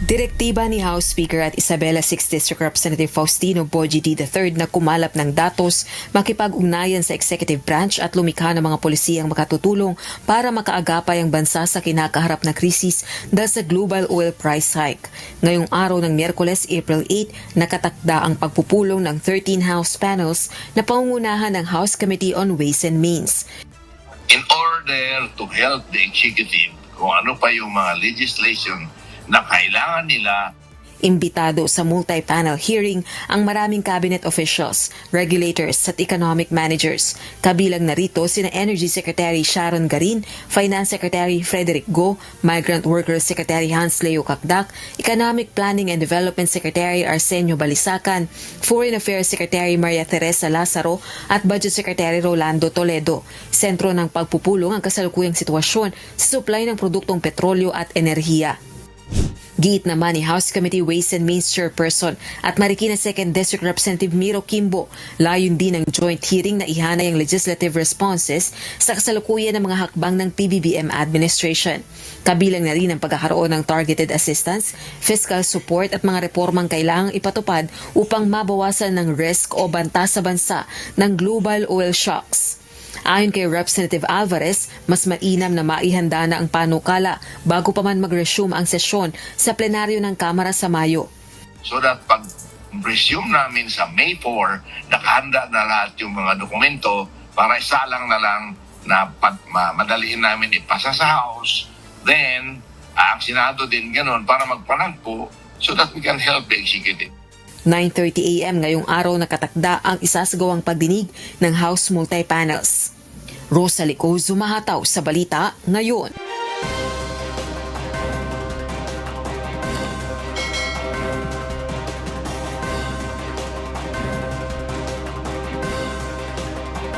Direktiba ni House Speaker at Isabela 6th District Representative Faustino Bogie D. III na kumalap ng datos, makipag-ugnayan sa executive branch at lumikha ng mga polisiyang makatutulong para makaagapay ang bansa sa kinakaharap na krisis dahil sa global oil price hike. Ngayong araw ng Miyerkules, April 8, nakatakda ang pagpupulong ng 13 House panels na pangungunahan ng House Committee on Ways and Means. In order to help the executive kung ano pa yung mga legislation na kailangan nila. Imbitado sa multi-panel hearing ang maraming cabinet officials, regulators at economic managers. Kabilang narito sina Energy Secretary Sharon Garin, Finance Secretary Frederick Go, Migrant Workers Secretary Hans Leo Kakdak, Economic Planning and Development Secretary Arsenio Balisacan, Foreign Affairs Secretary Maria Teresa Lazaro at Budget Secretary Rolando Toledo. Sentro ng pagpupulong ang kasalukuyang sitwasyon sa supply ng produktong petrolyo at enerhiya. Giit naman ni House Committee Ways and Means Chairperson at Marikina 2nd District Representative Miro Kimbo, layon din ng joint hearing na ihanay ang legislative responses sa kasalukuyan ng mga hakbang ng PBBM administration. Kabilang na rin ang pagkakaroon ng targeted assistance, fiscal support at mga reformang kailangang ipatupad upang mabawasan ng risk o banta sa bansa ng global oil shocks. Ayon kay Representative Alvarez, mas mainam na maihanda na ang panukala bago pa man mag-resume ang sesyon sa plenaryo ng Kamara sa Mayo. So that pag resume namin sa May 4, nakahanda na lahat yung mga dokumento para isalang na lang na madaliin namin ipasa sa House. Then, ang Senado din ganun para magpanagpo so that we can help the executive. 9:30 a.m. ngayong araw nakatakda ang isasagawang pagdinig ng House Multi-Panels. Rosa Lico, Zumahataw sa Balita Ngayon.